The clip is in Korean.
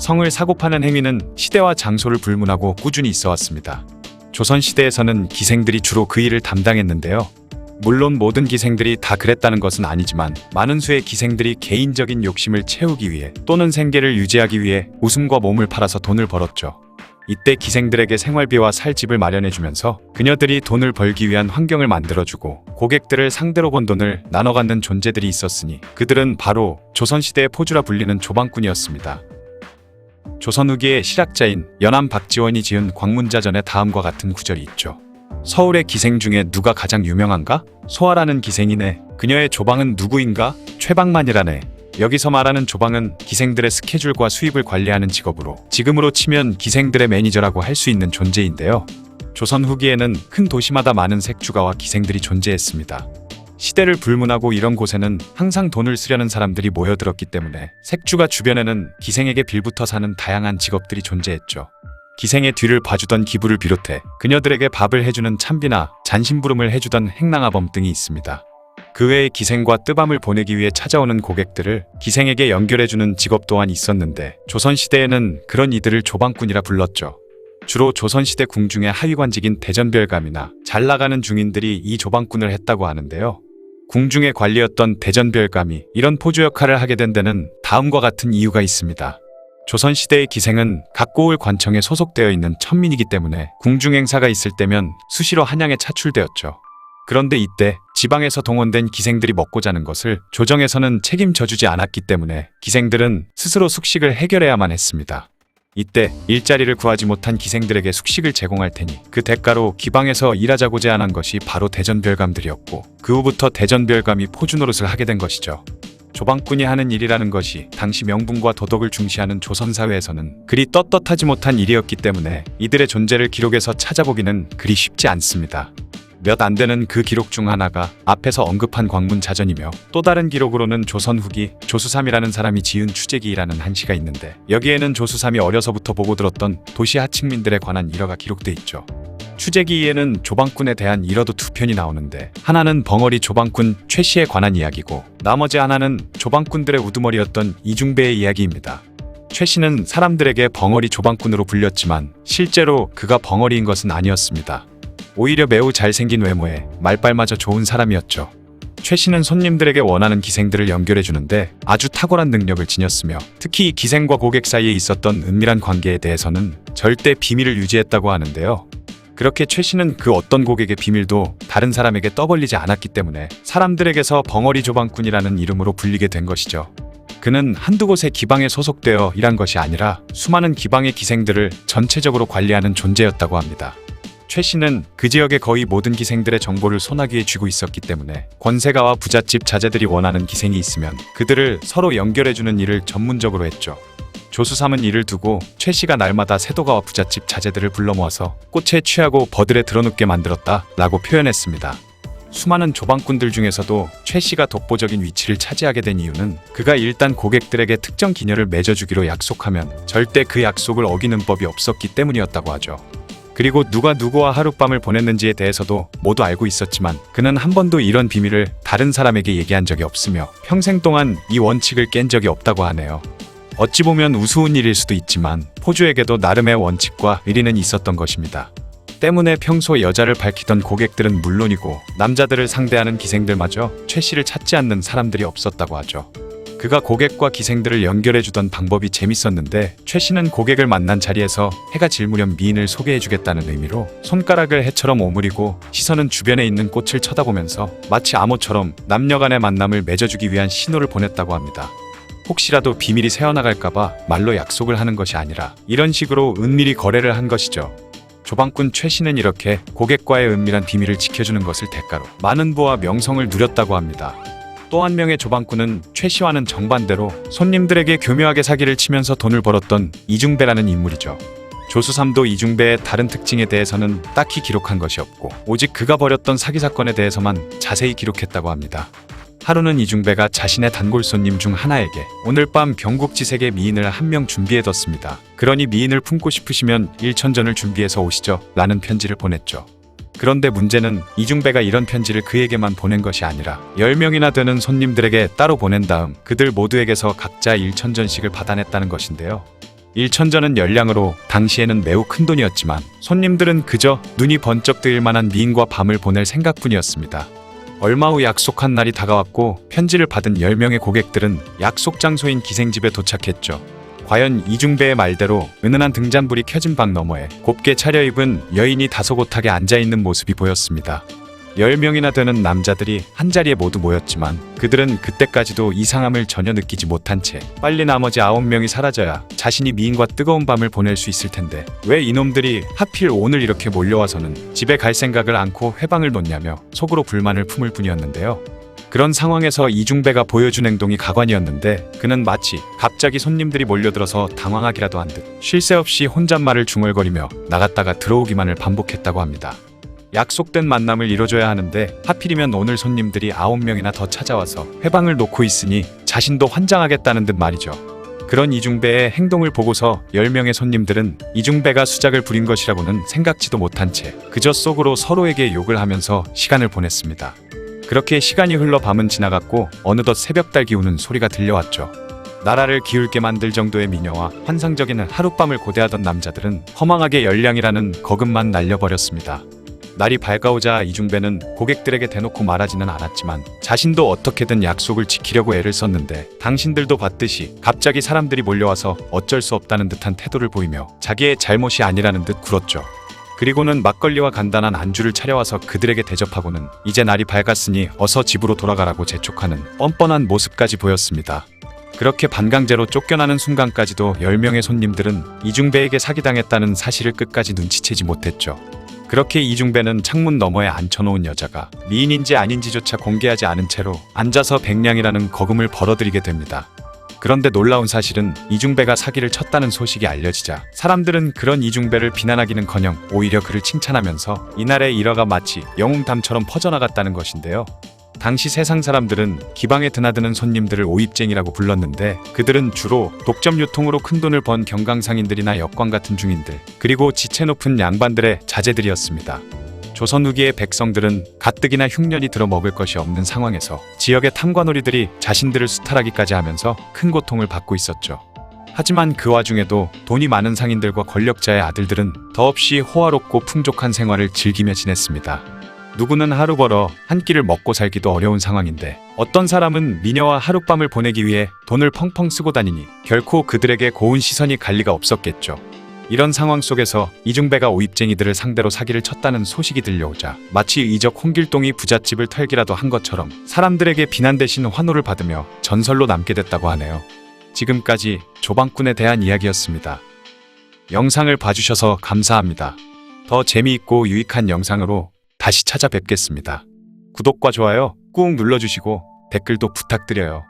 성을 사고 파는 행위는 시대와 장소를 불문하고 꾸준히 있어왔습니다. 조선시대에서는 기생들이 주로 그 일을 담당했는데요. 물론 모든 기생들이 다 그랬다는 것은 아니지만 많은 수의 기생들이 개인적인 욕심을 채우기 위해 또는 생계를 유지하기 위해 웃음과 몸을 팔아서 돈을 벌었죠. 이때 기생들에게 생활비와 살 집을 마련해주면서 그녀들이 돈을 벌기 위한 환경을 만들어주고 고객들을 상대로 번 돈을 나눠 갖는 존재들이 있었으니 그들은 바로 조선시대의 포주라 불리는 조방꾼이었습니다. 조선 후기의 실학자인 연암 박지원이 지은 광문자전에 다음과 같은 구절이 있죠. 서울의 기생 중에 누가 가장 유명한가? 소아라는 기생이네. 그녀의 조방은 누구인가? 최방만이라네. 여기서 말하는 조방은 기생들의 스케줄과 수입을 관리하는 직업으로 지금으로 치면 기생들의 매니저라고 할 수 있는 존재인데요. 조선 후기에는 큰 도시마다 많은 색주가와 기생들이 존재했습니다. 시대를 불문하고 이런 곳에는 항상 돈을 쓰려는 사람들이 모여들었기 때문에 색주가 주변에는 기생에게 빌붙어 사는 다양한 직업들이 존재했죠. 기생의 뒤를 봐주던 기부를 비롯해 그녀들에게 밥을 해주는 참비나 잔심부름을 해주던 행랑아범 등이 있습니다. 그 외에 기생과 뜨밤을 보내기 위해 찾아오는 고객들을 기생에게 연결해주는 직업 또한 있었는데 조선시대에는 그런 이들을 조방꾼이라 불렀죠. 주로 조선시대 궁중의 하위관직인 대전별감이나 잘 나가는 중인들이 이 조방꾼을 했다고 하는데요. 궁중의 관리였던 대전별감이 이런 포주 역할을 하게 된 데는 다음과 같은 이유가 있습니다. 조선시대의 기생은 각 고을 관청에 소속되어 있는 천민이기 때문에 궁중 행사가 있을 때면 수시로 한양에 차출되었죠. 그런데 이때 지방에서 동원된 기생들이 먹고 자는 것을 조정에서는 책임져주지 않았기 때문에 기생들은 스스로 숙식을 해결해야만 했습니다. 이때 일자리를 구하지 못한 기생들에게 숙식을 제공할 테니 그 대가로 기방에서 일하자고 제안한 것이 바로 대전별감들이었고 그 후부터 대전별감이 포주 노릇을 하게 된 것이죠. 조방꾼이 하는 일이라는 것이 당시 명분과 도덕을 중시하는 조선사회에서는 그리 떳떳하지 못한 일이었기 때문에 이들의 존재를 기록에서 찾아보기는 그리 쉽지 않습니다. 몇 안 되는 그 기록 중 하나가 앞에서 언급한 광문자전이며 또 다른 기록으로는 조선 후기 조수삼이라는 사람이 지은 추재기라는 한시가 있는데 여기에는 조수삼이 어려서부터 보고 들었던 도시 하층민들에 관한 일화가 기록돼 있죠. 추재기에는 조방꾼에 대한 일화도 두 편이 나오는데 하나는 벙어리 조방꾼 최씨에 관한 이야기고 나머지 하나는 조방꾼들의 우두머리였던 이중배의 이야기입니다. 최씨는 사람들에게 벙어리 조방꾼으로 불렸지만 실제로 그가 벙어리인 것은 아니었습니다. 오히려 매우 잘생긴 외모에 말빨마저 좋은 사람이었죠. 최씨는 손님들에게 원하는 기생들을 연결해주는데 아주 탁월한 능력을 지녔으며 특히 기생과 고객 사이에 있었던 은밀한 관계에 대해서는 절대 비밀을 유지했다고 하는데요. 그렇게 최씨는 그 어떤 고객의 비밀도 다른 사람에게 떠벌리지 않았기 때문에 사람들에게서 벙어리 조방꾼이라는 이름으로 불리게 된 것이죠. 그는 한두 곳의 기방에 소속되어 일한 것이 아니라 수많은 기방의 기생들을 전체적으로 관리하는 존재였다고 합니다. 최 씨는 그 지역의 거의 모든 기생들의 정보를 소나기에 쥐고 있었기 때문에 권세가와 부잣집 자제들이 원하는 기생이 있으면 그들을 서로 연결해주는 일을 전문적으로 했죠. 조수삼은 이를 두고 최 씨가 날마다 세도가와 부잣집 자제들을 불러 모아서 꽃에 취하고 버들에 드러눕게 만들었다 라고 표현했습니다. 수많은 조방꾼들 중에서도 최 씨가 독보적인 위치를 차지하게 된 이유는 그가 일단 고객들에게 특정 기녀를 맺어주기로 약속하면 절대 그 약속을 어기는 법이 없었기 때문이었다고 하죠. 그리고 누가 누구와 하룻밤을 보냈는지에 대해서도 모두 알고 있었지만 그는 한 번도 이런 비밀을 다른 사람에게 얘기한 적이 없으며 평생 동안 이 원칙을 깬 적이 없다고 하네요. 어찌 보면 우스운 일일 수도 있지만 포주에게도 나름의 원칙과 의리는 있었던 것입니다. 때문에 평소 여자를 밝히던 고객들은 물론이고 남자들을 상대하는 기생들마저 최 씨를 찾지 않는 사람들이 없었다고 하죠. 그가 고객과 기생들을 연결해주던 방법이 재밌었는데 최 씨는 고객을 만난 자리에서 해가 질 무렵 미인을 소개해주겠다는 의미로 손가락을 해처럼 오므리고 시선은 주변에 있는 꽃을 쳐다보면서 마치 암호처럼 남녀간의 만남을 맺어주기 위한 신호를 보냈다고 합니다. 혹시라도 비밀이 새어나갈까봐 말로 약속을 하는 것이 아니라 이런 식으로 은밀히 거래를 한 것이죠. 조방꾼 최 씨는 이렇게 고객과의 은밀한 비밀을 지켜주는 것을 대가로 많은 부와 명성을 누렸다고 합니다. 또 한 명의 조방꾼은 최 씨와는 정반대로 손님들에게 교묘하게 사기를 치면서 돈을 벌었던 이중배라는 인물이죠. 조수삼도 이중배의 다른 특징에 대해서는 딱히 기록한 것이 없고 오직 그가 벌였던 사기 사건에 대해서만 자세히 기록했다고 합니다. 하루는 이중배가 자신의 단골 손님 중 하나에게 오늘 밤 경국지색의 미인을 한 명 준비해뒀습니다. 그러니 미인을 품고 싶으시면 일천전을 준비해서 오시죠 라는 편지를 보냈죠. 그런데 문제는 이중배가 이런 편지를 그에게만 보낸 것이 아니라 10명이나 되는 손님들에게 따로 보낸 다음 그들 모두에게서 각자 1,000전씩을 받아냈다는 것인데요. 1천전은 열량으로 당시에는 매우 큰 돈이었지만 손님들은 그저 눈이 번쩍 뜨일 만한 미인과 밤을 보낼 생각뿐이었습니다. 얼마 후 약속한 날이 다가왔고 편지를 받은 10명의 고객들은 약속 장소인 기생집에 도착했죠. 과연 이중배의 말대로 은은한 등잔불이 켜진 방 너머에 곱게 차려입은 여인이 다소곳하게 앉아있는 모습이 보였습니다. 10명이나 되는 남자들이 한자리에 모두 모였지만 그들은 그때까지도 이상함을 전혀 느끼지 못한 채 빨리 나머지 9명이 사라져야 자신이 미인과 뜨거운 밤을 보낼 수 있을 텐데 왜 이놈들이 하필 오늘 이렇게 몰려와서는 집에 갈 생각을 않고 회방을 놓냐며 속으로 불만을 품을 뿐이었는데요. 그런 상황에서 이중배가 보여준 행동이 가관이었는데 그는 마치 갑자기 손님들이 몰려들어서 당황하기라도 한 듯 쉴 새 없이 혼잣말을 중얼거리며 나갔다가 들어오기만을 반복했다고 합니다. 약속된 만남을 이뤄줘야 하는데 하필이면 오늘 손님들이 9명이나 더 찾아와서 회방을 놓고 있으니 자신도 환장하겠다는 듯 말이죠. 그런 이중배의 행동을 보고서 10명의 손님들은 이중배가 수작을 부린 것이라고는 생각지도 못한 채 그저 속으로 서로에게 욕을 하면서 시간을 보냈습니다. 그렇게 시간이 흘러 밤은 지나갔고 어느덧 새벽달 기우는 소리가 들려왔죠. 나라를 기울게 만들 정도의 미녀와 환상적인 하룻밤을 고대하던 남자들은 허망하게 열량이라는 거금만 날려버렸습니다. 날이 밝아오자 이중배는 고객들에게 대놓고 말하지는 않았지만 자신도 어떻게든 약속을 지키려고 애를 썼는데 당신들도 봤듯이 갑자기 사람들이 몰려와서 어쩔 수 없다는 듯한 태도를 보이며 자기의 잘못이 아니라는 듯 굴었죠. 그리고는 막걸리와 간단한 안주를 차려와서 그들에게 대접하고는 이제 날이 밝았으니 어서 집으로 돌아가라고 재촉하는 뻔뻔한 모습까지 보였습니다. 그렇게 반강제로 쫓겨나는 순간까지도 10명의 손님들은 이중배에게 사기당했다는 사실을 끝까지 눈치채지 못했죠. 그렇게 이중배는 창문 너머에 앉혀놓은 여자가 미인인지 아닌지조차 공개하지 않은 채로 앉아서 백냥이라는 거금을 벌어들이게 됩니다. 그런데 놀라운 사실은 이중배가 사기를 쳤다는 소식이 알려지자 사람들은 그런 이중배를 비난하기는커녕 오히려 그를 칭찬하면서 이날의 일화가 마치 영웅담처럼 퍼져나갔다는 것인데요. 당시 세상 사람들은 기방에 드나드는 손님들을 오입쟁이라고 불렀는데 그들은 주로 독점 유통으로 큰돈을 번 경강상인들이나 역광 같은 중인들 그리고 지체 높은 양반들의 자제들이었습니다. 조선 후기의 백성들은 가뜩이나 흉년이 들어 먹을 것이 없는 상황에서 지역의 탐관오리들이 자신들을 수탈하기까지 하면서 큰 고통을 받고 있었죠. 하지만 그 와중에도 돈이 많은 상인들과 권력자의 아들들은 더없이 호화롭고 풍족한 생활을 즐기며 지냈습니다. 누구는 하루 벌어 한 끼를 먹고 살기도 어려운 상황인데 어떤 사람은 미녀와 하룻밤을 보내기 위해 돈을 펑펑 쓰고 다니니 결코 그들에게 고운 시선이 갈 리가 없었겠죠. 이런 상황 속에서 이중배가 오입쟁이들을 상대로 사기를 쳤다는 소식이 들려오자 마치 이적 홍길동이 부잣집을 털기라도 한 것처럼 사람들에게 비난 대신 환호를 받으며 전설로 남게 됐다고 하네요. 지금까지 조방꾼에 대한 이야기였습니다. 영상을 봐주셔서 감사합니다. 더 재미있고 유익한 영상으로 다시 찾아뵙겠습니다. 구독과 좋아요 꾹 눌러주시고 댓글도 부탁드려요.